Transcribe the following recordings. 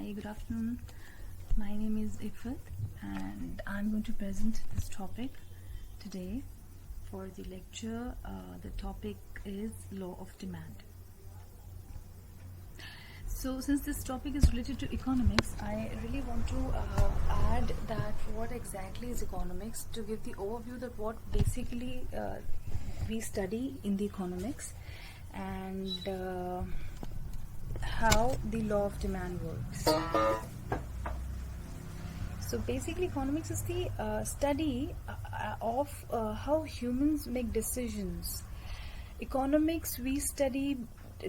Hi, good afternoon. My name is Ifat and I'm going to present this topic today for the lecture. The topic is law of demand. So since this topic is related to economics, I really want to add that what exactly is economics, to give the overview that what basically we study in the economics and how the law of demand works. So basically economics is the study of how humans make decisions. Economics we study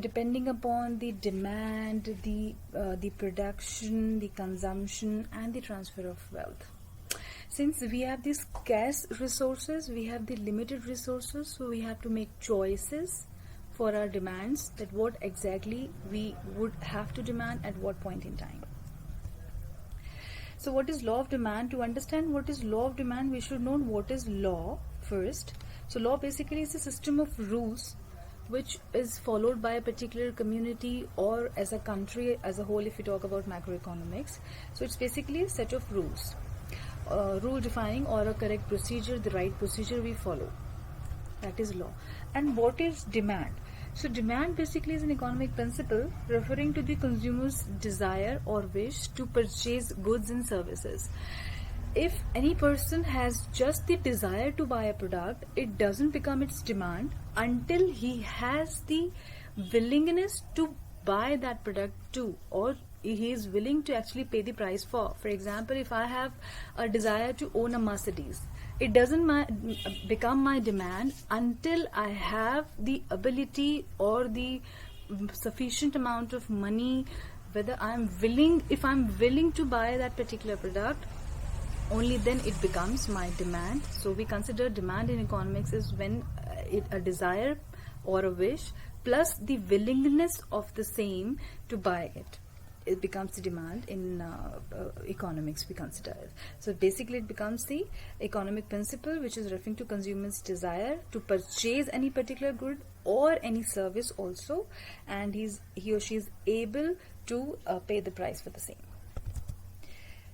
depending upon the demand, the production, the consumption and the transfer of wealth. Since we have these scarce resources, we have the limited resources, so we have to make choices for our demands, that what exactly we would have to demand at what point in time. So what is law of demand? To understand what is law of demand, we should know what is law first. So law basically is a system of rules which is followed by a particular community or as a country as a whole, if we talk about macroeconomics. So it's basically a set of rules, rule defining or a correct procedure, the right procedure we follow. That is law. And what is demand? So demand basically is an economic principle referring to the consumer's desire or wish to purchase goods and services. If any person has just the desire to buy a product, it doesn't become its demand until he has the willingness to buy that product too, or he is willing to actually pay the price for. For example, if I have a desire to own a Mercedes, it doesn't become my demand until I have the ability or the sufficient amount of money, whether if I'm willing to buy that particular product, only then it becomes my demand. So we consider demand in economics is when a desire or a wish plus the willingness of the same to buy it. It becomes the demand in economics we consider it. So basically it becomes the economic principle which is referring to consumer's desire to purchase any particular good or any service also, and he or she is able to pay the price for the same.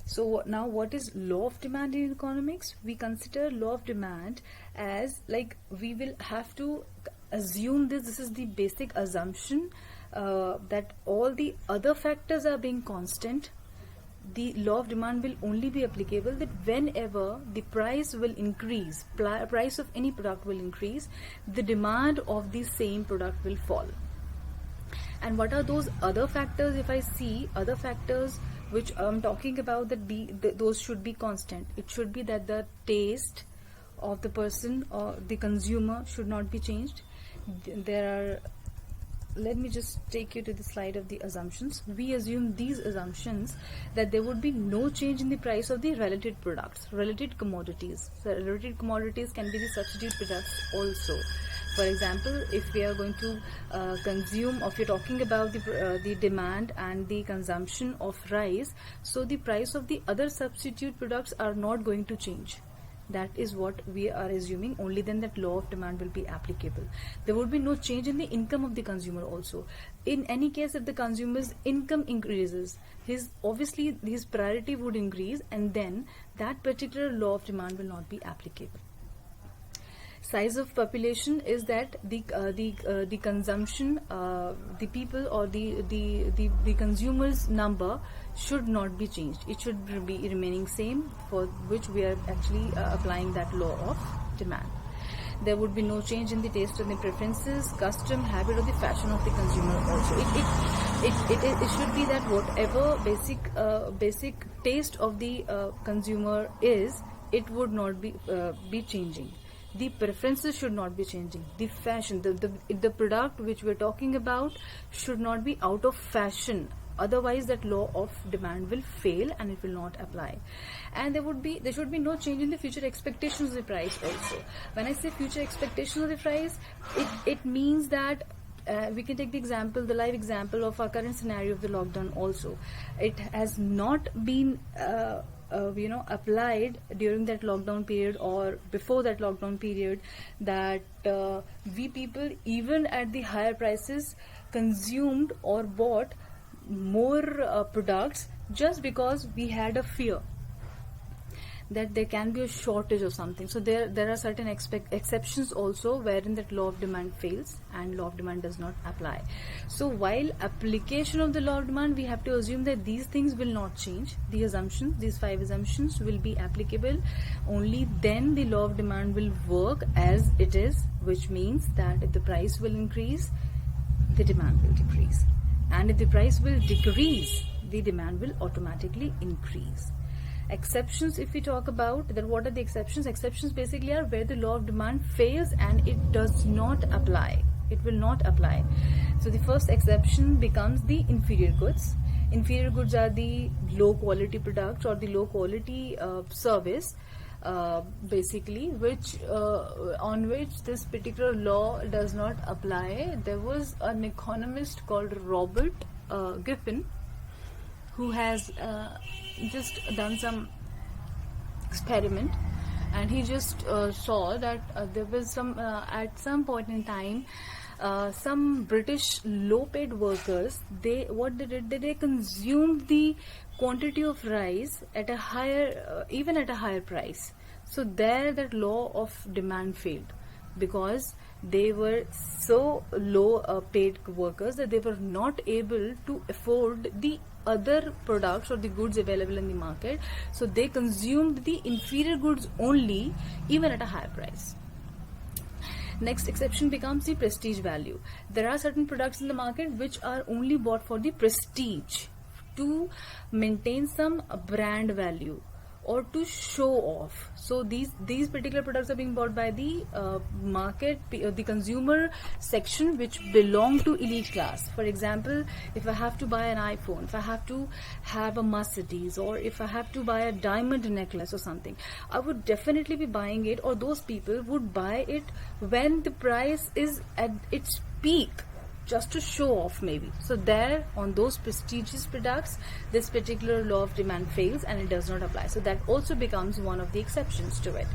So now what is law of demand in economics? We consider law of demand as like we will have to assume this is the basic assumption that all the other factors are being constant. The law of demand will only be applicable that whenever the price will increase, price of any product will increase, the demand of the same product will fall. And what are those other factors? If I see other factors which I'm talking about, those should be constant. It should be that the taste of the person or the consumer should not be changed. Let me just take you to the slide of the assumptions. We assume these assumptions that there would be no change in the price of the related products, related commodities. So related commodities can be the substitute products also. For example, if we are going to consume, or if you're talking about the demand and the consumption of rice, so the price of the other substitute products are not going to change. That is what we are assuming. Only then that law of demand will be applicable. There would be no change in the income of the consumer also. In any case, if the consumer's income increases, his priority would increase, and then that particular law of demand will not be applicable. Size of population is that the consumption, the people or the consumers number should not be changed. It should be remaining same, for which we are actually applying that law of demand. There would be no change in the taste and the preferences, custom, habit or the fashion of the consumer also. It should be that whatever basic taste of the consumer is, it would not be changing. The preferences should not be changing. The fashion, the product which we're talking about should not be out of fashion. Otherwise, that law of demand will fail and it will not apply. And there should be no change in the future expectations of the price also. When I say future expectations of the price, it means that we can take the live example of our current scenario of the lockdown also. It has not been applied during that lockdown period or before that lockdown period, that we people, even at the higher prices, consumed or bought more products just because we had a fear that there can be a shortage of something. So there are certain exceptions also wherein that law of demand fails and law of demand does not apply. So while application of the law of demand, we have to assume that these things will not change. The assumptions, these 5 assumptions will be applicable. Only then the law of demand will work as it is, which means that if the price will increase, the demand will decrease. And if the price will decrease, the demand will automatically increase. Exceptions, if we talk about that, what are the exceptions? Exceptions basically are where the law of demand fails and it does not apply. It will not apply. So the first exception becomes the inferior goods. Inferior goods are the low quality products or the low quality service, basically, which on which this particular law does not apply. There was an economist called Robert Griffin who has just done some experiment, and he just saw that there was some at some point in time some British low paid workers, they consumed the quantity of rice at a higher even at a higher price. So there that law of demand failed because they were so low paid workers that they were not able to afford the other products or the goods available in the market. So they consumed the inferior goods only, even at a higher price. Next exception becomes the prestige value. There are certain products in the market which are only bought for the prestige, to maintain some brand value or to show off. So these particular products are being bought by the market, the consumer section, which belong to elite class. For example, if I have to buy an iPhone, if I have to have a Mercedes, or if I have to buy a diamond necklace or something, I would definitely be buying it, or those people would buy it when the price is at its peak, just to show off maybe. So there, on those prestigious products, this particular law of demand fails and it does not apply. So that also becomes one of the exceptions to it.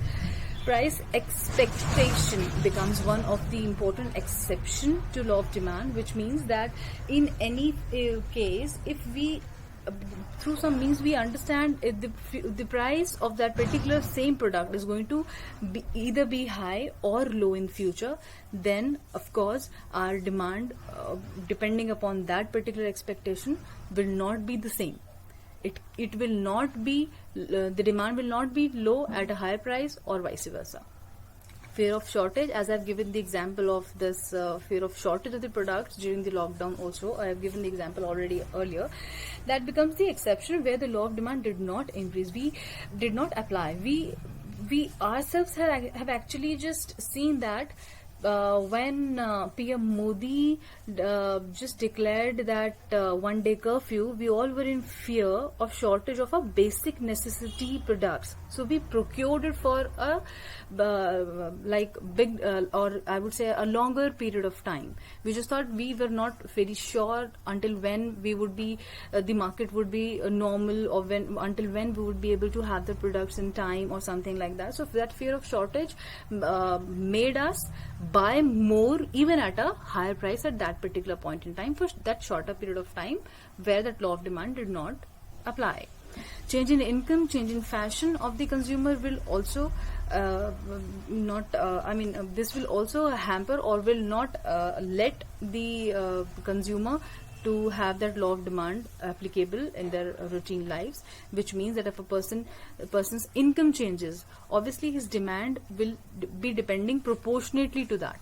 Price expectation becomes one of the important exception to law of demand, which means that in any case, if we through some means we understand if the price of that particular same product is going to either be high or low in future, then of course our demand, depending upon that particular expectation, will not be the same. It will not be, the demand will not be low at a higher price or vice versa. Fear of shortage, as I've given the example of this fear of shortage of the products during the lockdown also, I have given the example already earlier, that becomes the exception where the law of demand did not increase, we did not apply. We ourselves have actually just seen that when PM Modi just declared that one-day curfew, we all were in fear of shortage of our basic necessity products. So we procured it for a big or I would say a longer period of time. We just thought, we were not very sure until when we would be the market would be normal, or until when we would be able to have the products in time or something like that. So that fear of shortage made us buy more even at a higher price at that particular point in time for that shorter period of time where that law of demand did not apply. Change in income, change in fashion of the consumer will also this will also hamper or will not let the consumer to have that law of demand applicable in their routine lives, which means that if a person's income changes, obviously his demand will be depending proportionately to that.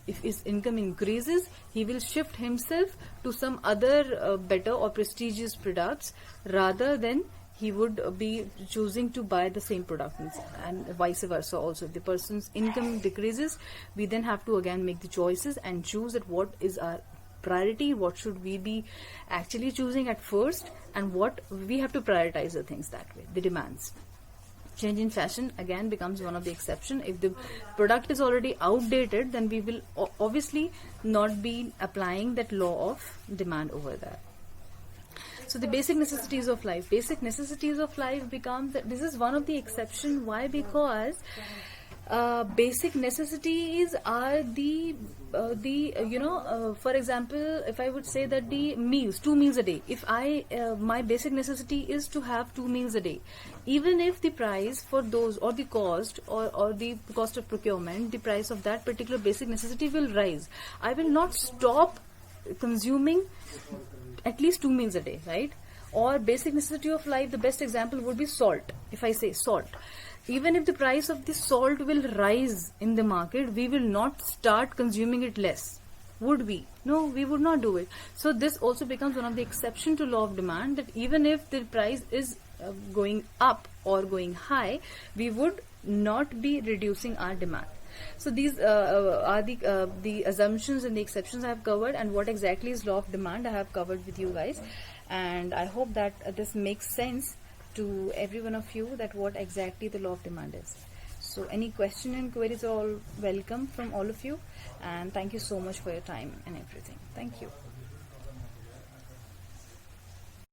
If his income increases, he will shift himself to some other better or prestigious products rather than he would be choosing to buy the same product, and vice versa also. If the person's income decreases, we then have to again make the choices and choose that what is our priority, what should we be actually choosing at first, and what we have to prioritize the things that way, the demands. Change in fashion again becomes one of the exception. If the product is already outdated, then we will obviously not be applying that law of demand over there. So the basic necessities of life. Basic necessities of life becomes that this is one of the exception. Why? Because basic necessities are for example, if I would say that the meals, 2 meals a day, if I my basic necessity is to have 2 meals a day, even if the price for those, or the cost, or the cost of procurement, the price of that particular basic necessity will rise, I will not stop consuming at least 2 meals a day, right? Or basic necessity of life, the best example would be salt. If I say salt, even if the price of the salt will rise in the market, we will not start consuming it less, would we? No, we would not do it. So this also becomes one of the exception to law of demand, that even if the price is going up or going high, we would not be reducing our demand. So these are the assumptions and the exceptions I have covered, and what exactly is law of demand I have covered with you guys, and I hope that this makes sense to every one of you, that what exactly the law of demand is. So any question and queries are all welcome from all of you, and thank you so much for your time and everything. Thank you.